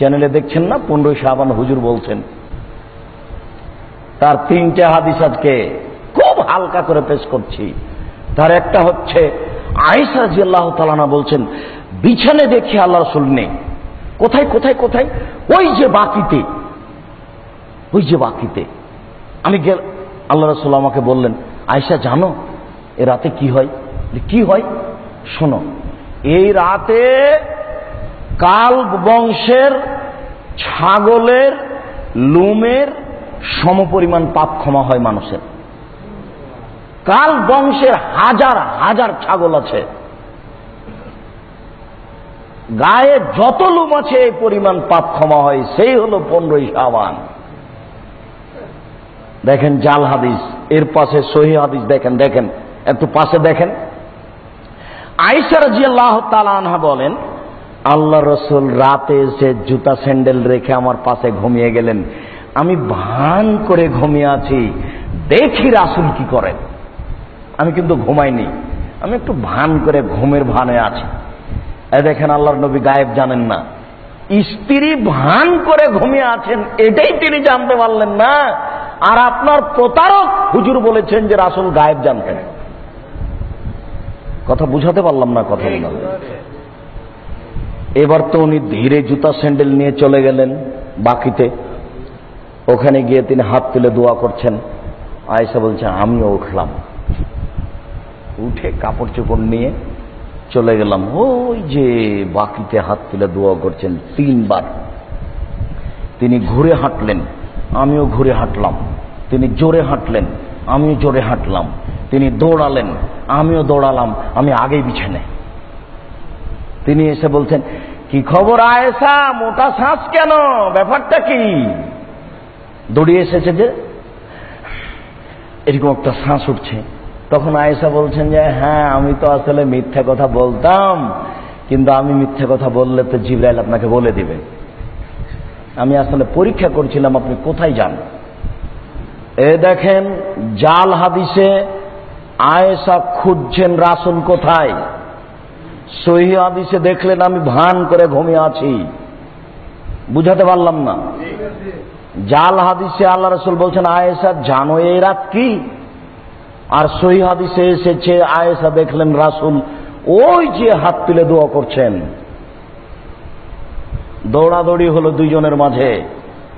চ্যানেলে দেখছেন না, 15 শাবান হুজুর বলছেন। তার 3টে হাদিস আজকে খুব হালকা করে পেশ করছি। তার একটা হচ্ছে আয়েশা রাদিয়াল্লাহু তাআলা আনহা বলছেন, বিছানে দেখি আল্লাহ রাসূল নেই। কোথায় কোথায় কোথায়? ওই যে বাকিতে, ওই যে বাকিতে। আমি গেল, আল্লাহ রাসূল আমাকে বললেন, আয়েশা জানো এ রাতে কি হয়? কি হয় শোনো, এই রাতে কালব বংশের ছাগলের লোমের সমপরিমাণ পাপ ক্ষমা হয় মানুষের। কাল বংশের হাজার হাজার ছাগল আছে, গায়ে যত লোম আছে এই পরিমাণ পাপ ক্ষমা হয়, সেই হলো 15 শাবান। দেখেন জাল হাদিস, এর পাশে সহিহ হাদিস দেখেন, দেখেন একটু পাশে দেখেন। আয়েশা রাদিয়াল্লাহু তাআলা আনহা বলেন, আল্লাহ রাসূল রাতে এসে জুতা স্যান্ডেল রেখে আমার পাশে ঘুমিয়ে গেলেন। আমি ভান করে ঘুমিয়ে আছি, দেখি রাসূল কি করেন। আমি কিন্তু ঘুমাইনি, আমি একটু ভান করে ঘুমের ভানে আছি। দেখেন আল্লাহর নবী গায়েব জানেন না, স্ত্রী ভান করে ঘুমিয়ে আছেন এটাই তিনি জানতে পারলেন না, আর আপনার প্রতারক হুজুর বলেছেন যে রাসূল গায়েব জানতেন। কথা বুঝাতে পারলাম না কথা বললাম। এবার তো উনি ধীরে জুতা স্যান্ডেল নিয়ে চলে গেলেন বাকিতে। ওখানে গিয়ে তিনি হাত তুলে দোয়া করছেন। আয়েশা বলছে, আমিও উঠলাম, উঠে কাপড় চোপড় নিয়ে চলে গেলাম। ওই যে বাকিতে হাত তুলে দোয়া করছেন 3 বার। তিনি ঘুরে হাঁটলেন, আমিও ঘুরে হাঁটলাম। তিনি জোরে হাঁটলেন, আমিও জোরে হাঁটলাম। তিনি দৌড়ালেন, আমিও দৌড়ালাম। আমি আগেই বিছানে। তিনি এসে বলছেন, কি খবর আয়েশা, মোটা শ্বাস কেন, ব্যাপারটা কি? দৌড়িয়ে এসেছে যে এরকম একটা শ্বাস উঠছে। তখন আয়েশা বলছেন যে হ্যাঁ, আমি তো আসলে মিথ্যা কথা বলতাম, কিন্তু আমি মিথ্যা কথা বললে তো জিবরাইল আপনাকে বলে দিবে। আমি আসলে পরীক্ষা করছিলাম আপনি কোথায় যান। এ দেখেন জাল হাদিসে আয়েশা খুঁজছেন রাসূল কোথায়। সহিহ হাদিসে দেখলেন আমি ভান করে ঘুমিয়ে আছি। বুঝাতে পারলাম না? জাল হাদিসে আল্লাহ রাসূল বলছেন, আয়েশা জানো এই রাত কি? আর সহিহ হাদিসে এসেছে আয়েশা দেখলেন রাসূল ওই যে হাত তুলে দোয়া করছেন। দৌড়াদৌড়ি হলো দুইজনের মাঝে।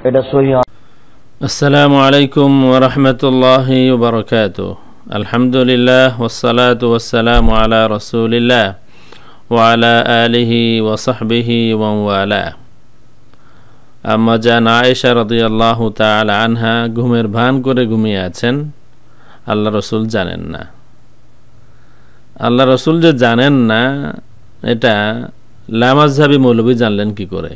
এটা সহিহ। আসসালামু আলাইকুম ওয়া রাহমাতুল্লাহি ওয়া বারাকাতুহু। আলহামদুলিল্লাহ ওয়াসসালাতু ওয়াসসালামু আলা রাসূলিল্লাহ ওয়া আলা আলিহি ওয়া সাহবিহি ওয়া ওয়ালা। আম্মা জান আয়েশা রাদিয়াল্লাহু তাআলা আনহা ঘুমের ভান করে ঘুমিয়ে আছেন, আল্লাহ রাসূল জানেন না। আল্লাহ রাসূল যে জানেন না এটা লামাযহাবী মৌলবী জানলেন কি করে?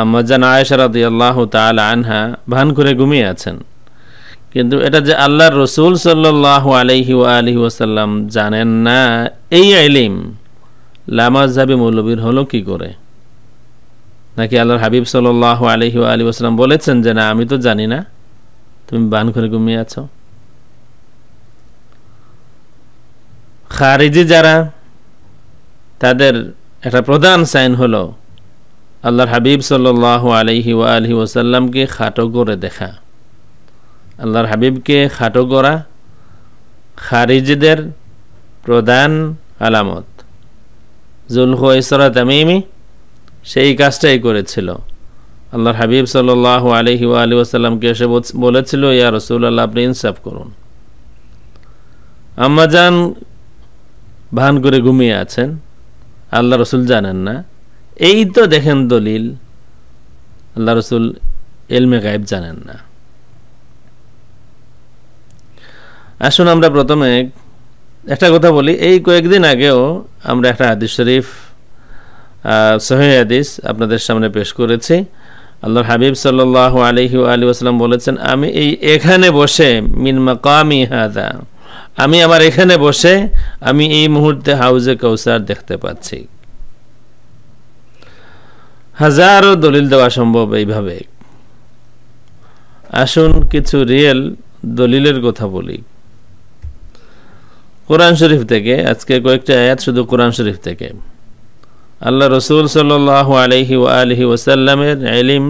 আম্মা জান আয়েশা রাদিয়াল্লাহু তাআলা আনহা ভান করে ঘুমিয়ে আছেন, কিন্তু এটা যে আল্লাহর রাসূল সাল্লাল্লাহু আলাইহি ওয়া আলিহি ওয়াসাল্লাম জানেন না, এই ইলম লামাযহাবী মৌলবীর হলো কি করে? নাকি আল্লাহর হাবিব সাল্লাল্লাহু আলাইহি ওয়া আলিহি ওয়াসাল্লাম বলেছেন যে না আমি তো জানি না, তুমি ভান করে ঘুমিয়ে আছো? খারিজি যারা, তাদের একটা প্রধান সাইন হলো আল্লাহর হাবিব সাল্লাল্লাহু আলাইহি ওয়া আলিহি ওয়াসাল্লামকে খাটো করে দেখা। আল্লাহর হাবিবকে খাটো করা খারিজিদের প্রধান আলামত। যুলখুয়াইসরা তামিমি সেই কাজটাই করেছিল। আল্লাহর হাবিব সাল্লাল্লাহু আলাইহি ওয়া আলিহি ওয়াসাল্লামকে এসে বলেছিল, ইয়া রাসূলুল্লাহ আপনি ইনসাফ করুন। আম্মা জান ভান করে ঘুমিয়ে আছেন, আল্লাহ রাসূল জানেন না। এই তো দেখেন দলিল, আল্লাহ রাসূল ইলমে গায়েব জানেন না। আসুন আমরা প্রথমে একটা কথা বলি। এই কয়েকদিন আগেও আমরা একটা হাদিস শরীফ, সহিহ হাদিস আপনাদের সামনে পেশ করেছি। আল্লাহর হাবিব সাল্লাল্লাহু আলাইহি ওয়া আলিহি ওয়াসাল্লাম বলেছেন, আমি এখানে বসে মিন মাকামি হাদা, আমি আমার এখানে বসে আমি এই মুহূর্তে হাউজে কাউসার দেখতে পাচ্ছি। হাজারো দলিল দেওয়া সম্ভব এইভাবে। আসুন কিছু রিয়েল দলিলের কথা বলি কোরআন শরীফ থেকে। আজকে কয়েকটা আয়াত শুধু কোরআন শরীফ থেকে। আল্লাহ রসুল সাল্লাল্লাহু আলাইহি ওয়া আলিহি ওয়াসাল্লামের ইলম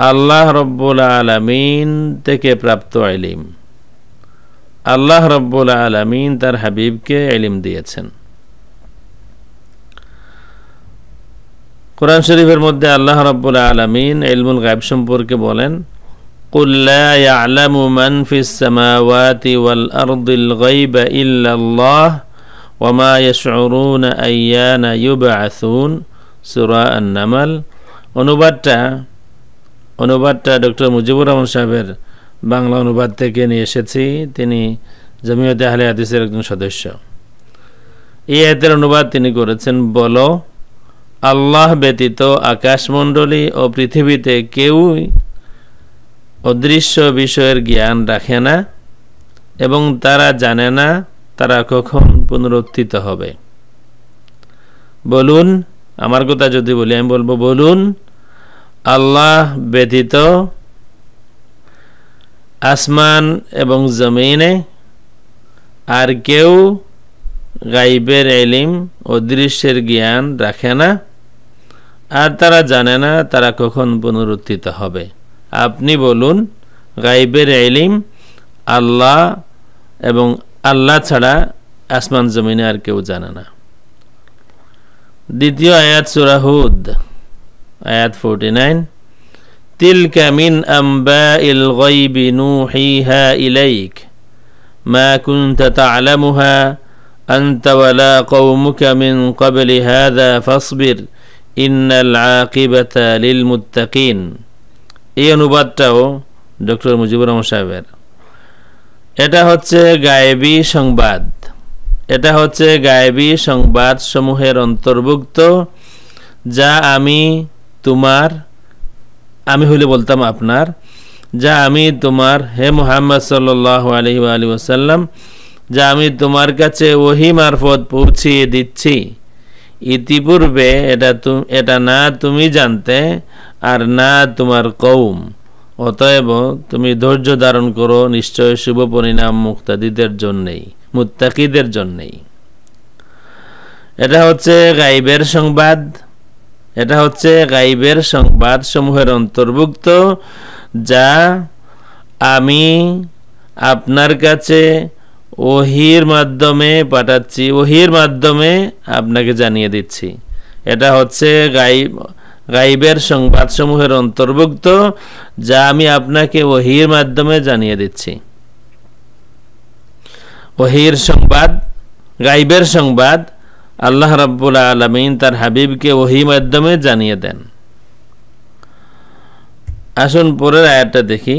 আল্লাহ রব্বুল আলামিন থেকে প্রাপ্ত ইলম। আল্লাহ রব্বুল আলামিন তার হাবিবকে ইলম দিয়েছেন। কোরআন শরীফের মধ্যে আল্লাহ রব্বুল আলামিন ইলমুল গায়ব সম্পর্কে বলেন, কুল লা ইয়ালামু মান ফিস সামাওয়াতি ওয়াল আরদিল গায়বা ইল্লাল্লাহ ওয়া মা ইয়াশউরুনা আইয়ানা ইউবআসুন, সূরা আন-নামল। অনুবাদটা ডক্টর মুজিবুর রহমান সাহেবের বাংলা অনুবাদ থেকে নিয়ে এসেছি। তিনি জমিয়তে আহলে হাদিসের একজন সদস্য। এই আয়াতের অনুবাদ তিনি করেছেন, বলো আল্লাহ ব্যতীত আকাশমণ্ডলী ও পৃথিবীতে কেউই অদৃশ্য বিষয়ের জ্ঞান রাখে না এবং তারা জানে না তারা কখন পুনরুত্থিত হবে। বলুন, আমার কথা যদি বলি আমি বলবো, বলুন আল্লাহ ব্যতীত আসমান এবং জমিনে আর কেউ গায়বের ইলম অদৃশ্যের জ্ঞান রাখে না আর তারা জানে না তারা কখন পুনরুত্থিত হবে। আপনি বলুন গায়বের ইলম আল্লাহ এবং আল্লাহ ছাড়া আসমান জমিনে আর কেউ জানে না। দ্বিতীয় আয়াত সূরা হুদ আয়াত 49, তিলকা মিন আম্বাইল গায়বি নূহিহা ইলাইক মা কুনতা তা'লামুহা আনতা ওয়ালা কওমুকা মিন ক্বাবলি হাযা ফাসবির ইন্নাল আকিবাতা লিল মুত্তাকিন। এই অনুবাদটাও ডক্টর মুজিবুর রহমান সাহেবের। এটা হচ্ছে গায়েবী সংবাদ, এটা হচ্ছে গায়েবী সংবাদ সমূহের অন্তর্ভুক্ত যা আমি হলে বলতাম আপনার, যা আমি তোমার হে মুহাম্মদ সাল্লাল্লাহু আলাইহি ওয়া আলিহি ওয়াসাল্লাম, যা আমি তোমার কাছে ওহী মারফত পৌঁছিয়ে দিচ্ছি। ইতিপূর্বে এটা না তুমি জানতে আর না তোমার কওম, অতএব তুমি ধৈর্য ধারণ করো, নিশ্চয় শুভ পরিণাম মুত্তাকিদের জন্যেই। এটা হচ্ছে গায়বের সংবাদ, এটা হচ্ছে গায়বের সংবাদ সমূহের অন্তর্ভুক্ত যা আমি আপনার কাছে ওহীর মাধ্যমে পাঠাচ্ছি, ওহীর মাধ্যমে আপনাকে জানিয়ে দিচ্ছি। এটা হচ্ছে গায়বের সংবাদ সমূহের অন্তর্ভুক্ত যা আমি আপনাকে ওহীর মাধ্যমে জানিয়ে দিচ্ছি। ওহীর সংবাদ, গায়বের সংবাদ আল্লাহ রাব্বুল আলামিন তার হাবিবকে ওহী মাধ্যমে জানিয়ে দেন। আসুন পরের আয়াতটা দেখি,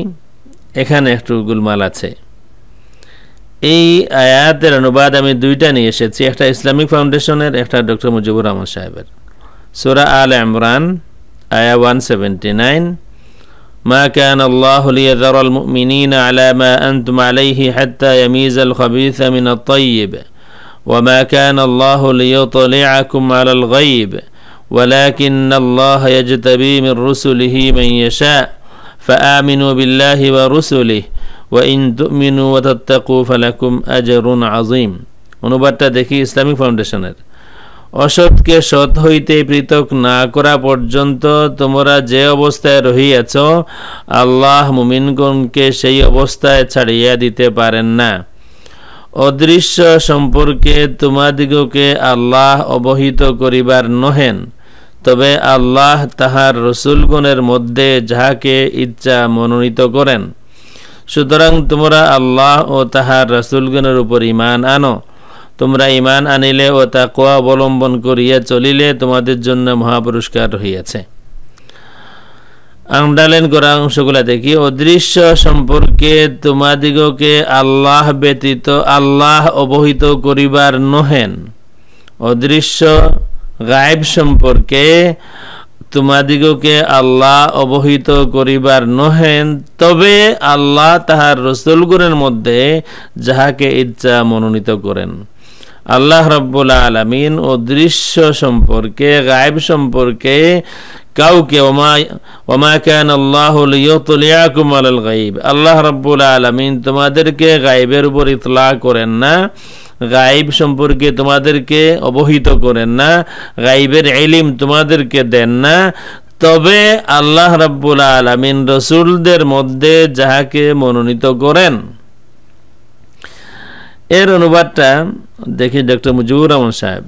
এখানে একটু গোলমাল আছে। এই আয়াতের অনুবাদ আমি দুইটা নিয়ে এসেছি, একটা ইসলামিক ফাউন্ডেশনের, একটা ডক্টর মুজিবুর রহমান সাহেবের। সূরা আলে ইমরান আয়া 179, মা কানা আল্লাহু লিয়াযরাল মুমিনিনা আলা মা আনতুম আলাইহি হাত্তা ইয়ামিজাল খাবিসা মিনাত তাইয়্যিব وما كان الله ليطلعكم على الغيب ولكن الله يجتبي من رسله من يشاء فآمنوا بالله ورسله وإن تؤمنوا وتتقوا فلكم أجر عظيم। অনুবাদটা দেখি ইসলামিক ফাউন্ডেশনের। অসৎকে সৎ হইতে পৃথক না করা পর্যন্ত তোমরা যে অবস্থায় রহিয়াছ আল্লাহ মুমিনগণকে সেই অবস্থায় ছাড়িয়া দিতে পারেন না। অদৃশ্য সম্পর্কে তোমাদিগকে আল্লাহ অবহিত করিবার নহেন, তবে আল্লাহ তাহার রসুলগণের মধ্যে যাহাকে ইচ্ছা মনোনীত করেন। সুতরাং তোমরা আল্লাহ ও তাহার রসুলগণের উপর ঈমান আনো। তোমরা ঈমান আনিলে ও তাকওয়া অবলম্বন করিয়া চলিলে তোমাদের জন্য মহাপুরস্কার রহিয়াছে। আন্ডারলাইন করা অংশগুলা দেখি। অদৃশ্য সম্পর্কে তোমাদিগকে আল্লাহ ব্যতীত আল্লাহ অবহিত করিবার নহেন। অদৃশ্য গায়েব সম্পর্কে তোমাদিগকে আল্লাহ অবহিত করিবার নহেন, তবে আল্লাহ তাহার রসুলগণের মধ্যে যাহাকে ইচ্ছা মনোনীত করেন। আল্লাহ রাব্বুল আলামিন অদৃশ্য সম্পর্কে, গায়েব সম্পর্কে কাউকে ওমা কানা আল্লাহু লিয়ুতলিআকুম আলাল গায়ব, আল্লাহ রাব্বুল আলামিন তোমাদেরকে গায়বের উপর ইতলা করেন না, গায়েব সম্পর্কে তোমাদেরকে অবহিত করেন না, গায়েবের ইলম তোমাদেরকে দেন না, তবে আল্লাহ রাব্বুল আলামিন রাসূলদের মধ্যে যাহাকে মনোনীত করেন। এর অনুবাদটা দেখি ডক্টর মুজিবুর রহমান সাহেব,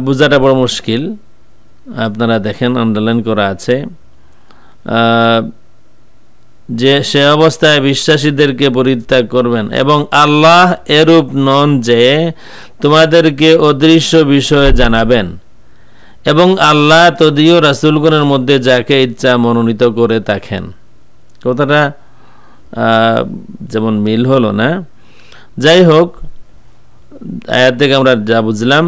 বোঝাটা বড় মুশকিল, আপনারা দেখেন আন্ডারলাইন করা আছে, যে সে অবস্থায় বিশ্বাসীদেরকে পরিত্যাগ করবেন এবং আল্লাহ এরূপ নন যে তোমাদেরকে অদৃশ্য বিষয়ে জানাবেন, এবং আল্লাহ তদীয় রাসূলগণের মধ্যে যাকে ইচ্ছা মনোনীত করে থাকেন। কথাটা যেমন মিল হলো না। যাই হোক, আয়াত থেকে আমরা যা বুঝলাম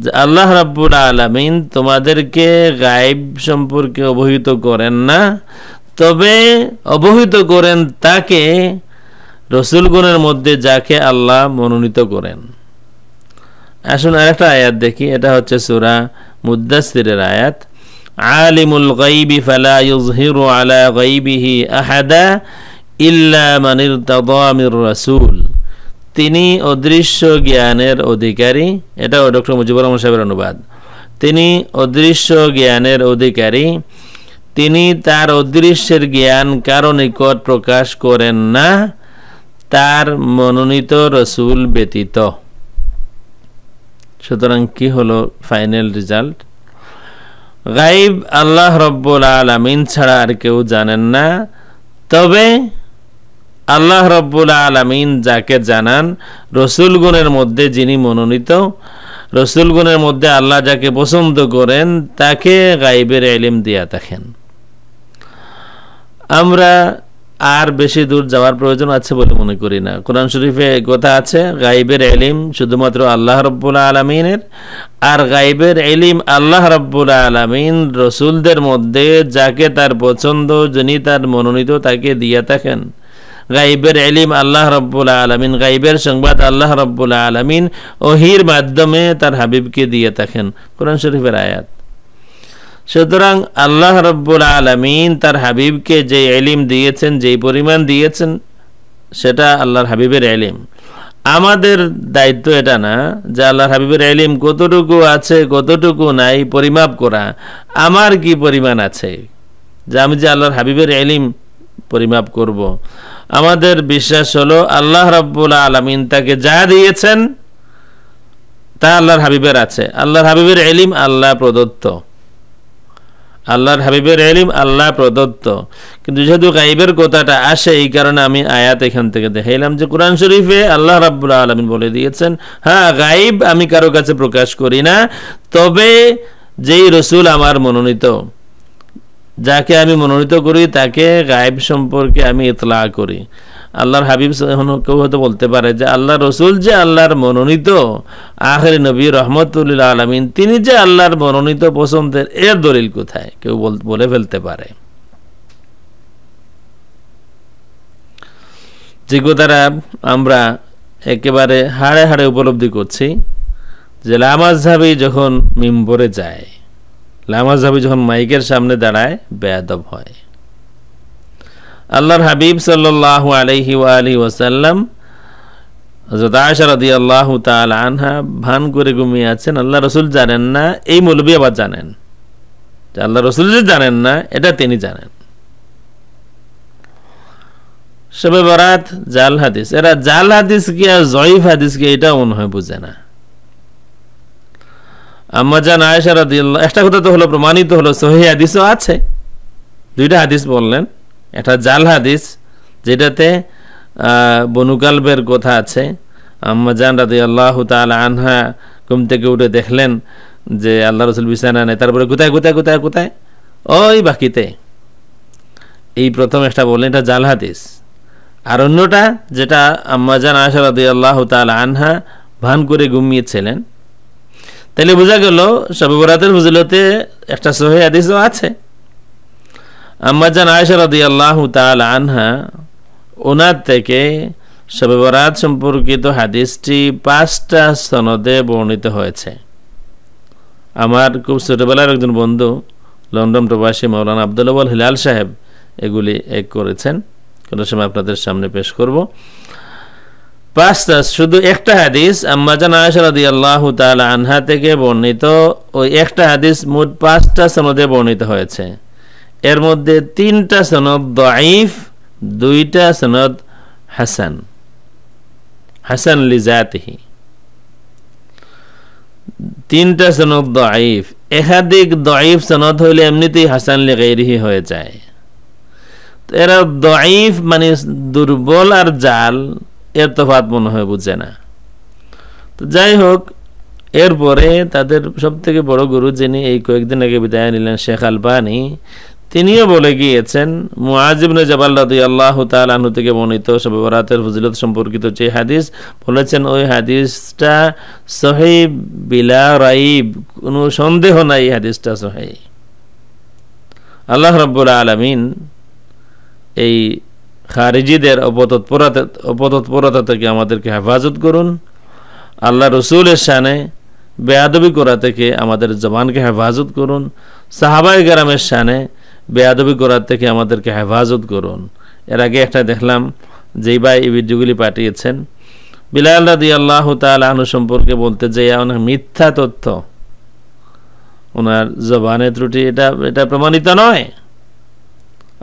যে আল্লাহ রাব্বুল আলামিন তোমাদেরকে গায়েব সম্পর্কে অবহিত করেন না, তবে অবহিত করেন তাকে রাসূলগণের মধ্যে যাকে আল্লাহ মনোনীত করেন। আসুন আরেকটা আয়াত দেখি, এটা হচ্ছে সূরা মুদ্দাসসিরের আয়াত। আলিমুল গায়বি ফালা ইউযহিরু আলা গায়বিহি আহাদা ইল্লা মান ইরতাদা মির রাসূল। তিনি অদৃশ্য জ্ঞানের অধিকারী, এটা ডক্টর মুজিবুর রহমান সাহেবের অনুবাদ। তিনি অদৃশ্য জ্ঞানের অধিকারী, তিনি তার অদৃশ্যের জ্ঞান কারো নিকট প্রকাশ করেন না তার মনোনীত রাসূল ব্যতীত। সুতরাং কি হলো ফাইনাল রেজাল্ট? গায়েব আল্লাহ রাব্বুল আলামিন ছাড়া আর কেউ জানেন না, তবে আল্লাহ রাব্বুল আলামিন যাকে জানান, রাসূলগণের মধ্যে যিনি মনোনীত, রাসূলগণের মধ্যে আল্লাহ যাকে পছন্দ করেন তাকে গায়েবের ইলম দিয়া থাকেন। আমরা আর বেশি দূর যাওয়ার প্রয়োজন আছে বলে মনে করি না। কোরআন শরীফে কথা আছে গায়েবের ইলম শুধুমাত্র আল্লাহ রাব্বুল আলামিনের, আর গায়েবের ইলম আল্লাহ রাব্বুল আলামিন রাসূলদের মধ্যে যাকে তার পছন্দ, যিনি তার মনোনীত তাকে দিয়া থাকেন। গায়েবের ইলম আল্লাহ রাব্বুল আলামিন, গায়েবের সংবাদ আল্লাহ রাব্বুল আলামিন ওহীর মাধ্যমে তার হাবিবকে দিয়ে থাকেন। কোরআন শরীফের আয়াত। সুতরাং আল্লাহ রাব্বুল আলামিন তার হাবিবকে যে ইলম দিয়েছেন, যেই পরিমাণ দিয়েছেন, সেটা আল্লাহর হাবিবের ইলম। আমাদের দায়িত্ব এটা না যে আল্লাহর হাবিবের ইলম কতটুকু আছে কতটুকু নাই পরিমাপ করা। আমার কি পরিমাণ আছে যে আমি যে আল্লাহর হাবিবের ইলম পরিমাপ করব? আমাদের বিশ্বাস হলো আল্লাহ রাব্বুল আলামিন তাকে যা দিয়েছেন তা আল্লাহর হাবিবের আছে। আল্লাহর হাবিবের ইলম আল্লাহ প্রদত্ত, আল্লাহর হাবিবের ইলম আল্লাহ প্রদত্ত। কিন্তু যেহেতু গায়েবের কথাটা আসে, এই কারণে আমি আয়াত এখান থেকে দেখাইলাম যে কোরআন শরীফে আল্লাহ রাব্বুল আলামিন বলে দিয়েছেন, হ্যাঁ গায়েব আমি কারো কাছে প্রকাশ করি না, তবে যেই রাসূল আমার মনোনীত, যাকে আমি মনোনীত করি তাকে গায়েব সম্পর্কে আমি ইতলা করি। আল্লাহর হাবিব কেউ হয়তো বলতে পারে যে আল্লাহ রসুল যে আল্লাহর মনোনীত আখিরি নবী রহমতুল্লিল আলামিন, তিনি যে আল্লাহর মনোনীত পছন্দের, এর দলিল কোথায়? কেউ বলে ফেলতে পারে। যে কথাটা আমরা একেবারে হাড়ে হাড়ে উপলব্ধি করছি যে লামাযহাবী যখন মিম্বরে যায়, লামাযহাবী যখন মাইকের সামনে দাঁড়ায়, বেয়াদব হয়। আল্লাহর হাবিব সাল্লাল্লাহু আলাইহি ওয়া আলিহি ওয়াসাল্লাম, হযরত আয়েশা রাদিয়াল্লাহু তাআলা আনহা ভান করে ঘুমিয়ে আছেন, আল্লাহ রাসূল জানেন না। এই মৌলবী আবার জানেন যে আল্লাহ রাসূল যে জানেন না, এটা তিনি জানেন। শবে বরাত জাল হাদিস, এরা জাল হাদিস কি আর জয়ীফ হাদিস কি এটা মনে হয় বুঝে না। আম্মা জান আয়েশা রাদিয়াল্লাহু, একটা কথা তো হলো প্রমাণিত হলো, সহিহ হাদিসও আছে। দুইটা হাদিস বললেন, একটা জাল হাদিস যেটাতে বনু কালবের কথা আছে। আম্মা জান রাদিয়াল্লাহু তাআলা আনহা ঘুম থেকে উঠে দেখলেন যে আল্লাহ রাসূল বিছানা নেই, তারপরে কোথায় কোথায় কোথায় কোথায়, ওই বাকিতে। এই প্রথম একটা বললেন, এটা জাল হাদিস। আর অন্যটা যেটা আম্মা জান আয়েশা রাদিয়াল্লাহু তাআলা আনহা ভান করে ঘুমিয়েছিলেন, তাহলে বোঝা গেল শবে বরাতের ফজিলতে একটা সহিহ হাদিসও আছে। আম্মা জান আয়েশা রাদিয়াল্লাহু তাআলা আনহা, ওনার থেকে শবে বরাত সম্পর্কিত হাদিসটি 5টা সনদে বর্ণিত হয়েছে। আমার খুব ছোটবেলার একজন বন্ধু, লন্ডন প্রবাসী মাওলানা আব্দুল আউয়াল হিলাল সাহেব, এগুলি এক করেছেন, কোনো সময় আপনাদের সামনে পেশ করব। 5টা, শুধু একটা হাদিস আম্মা জান আয়েশা রাদিয়াল্লাহু তাআলা আনহা থেকে বর্ণিত, ওই একটা হাদিস মোট 5টা সনদে বর্ণিত হয়েছে। এর মধ্যে 3টা সনদ দাঈফ, 2টা সনদ হাসান, হাসান লিজাতিহি। 3টা সনদ দাঈফ। একাধিক দাঈফ সনদ হইলে এমনিতেই হাসান লিগাইরিহি হয়ে যায়। এরা দাঈফ মানে দুর্বল আর জাল, এর তফাৎ মনে হয় বুঝে না। তো যাই হোক, এরপরে তাদের সব থেকে বড় গুরু, যিনি এই কয়েকদিন আগে বিদায় নিলেন, শেখ আলবানী, তিনিও বলে গিয়েছেন মুআজ ইবনে জাবাল রাদিয়াল্লাহু তাআলা আনহু থেকে বর্ণিত শবে বরাতের ফজিলত সম্পর্কিত যে হাদিস, বলেছেন ওই হাদিসটা সহিহ বিলা রাইব, কোনো সন্দেহ নাই এই হাদিসটা সহিহ। আল্লাহ রাব্বুল আলামিন এই খারিজিদের অপতৎপরতা থেকে আমাদেরকে হেফাজত করুন। আল্লাহ রসুলের শানে বেয়াদবি করা থেকে আমাদের জবানকে হেফাজত করুন। সাহাবায়ে কেরামের শানে বেয়াদবি করার থেকে আমাদেরকে হেফাজত করুন। এর আগে একটা দেখলাম, যেই ভাই এই ভিডিওগুলি পাঠিয়েছেন, বিলাল রাদিয়াল্লাহু তাআলা আনহু সম্পর্কে বলতে যেয়ে অনেক মিথ্যা তথ্য, ওনার জবানের ত্রুটি, এটা প্রমাণিত নয়।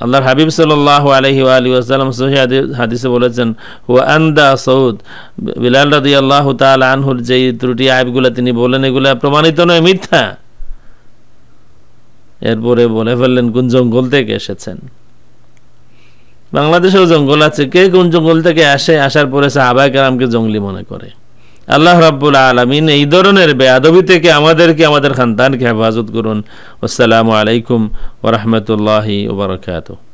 আল্লাহর হাবিব সাল্লাল্লাহু আলাইহি ওয়া আলিহি ওয়াসাল্লাম সহিহ হাদিসে বলেছেন, হুয়া আন্দা সৌদ, বিলাল রাদিয়াল্লাহু তাআলা আনহুর যেই ত্রুটি আইবগুলো তিনি বলেন এগুলা প্রমাণিত নয়, মিথ্যা। এরপরে বলে ফেললেন কোন জঙ্গল থেকে এসেছেন। বাংলাদেশেও জঙ্গল আছে, কে কোন জঙ্গল থেকে আসার পরে সাহাবায়ে কেরামকে জঙ্গলি মনে করে। আল্লাহ রাব্বুল আলামিন এই ধরনের বেয়াদবি থেকে আমাদেরকে, আমাদের খানদানকে হেফাজত করুন। আসসালামু আলাইকুম ওয়া রাহমাতুল্লাহি ওয়া বারাকাতুহু।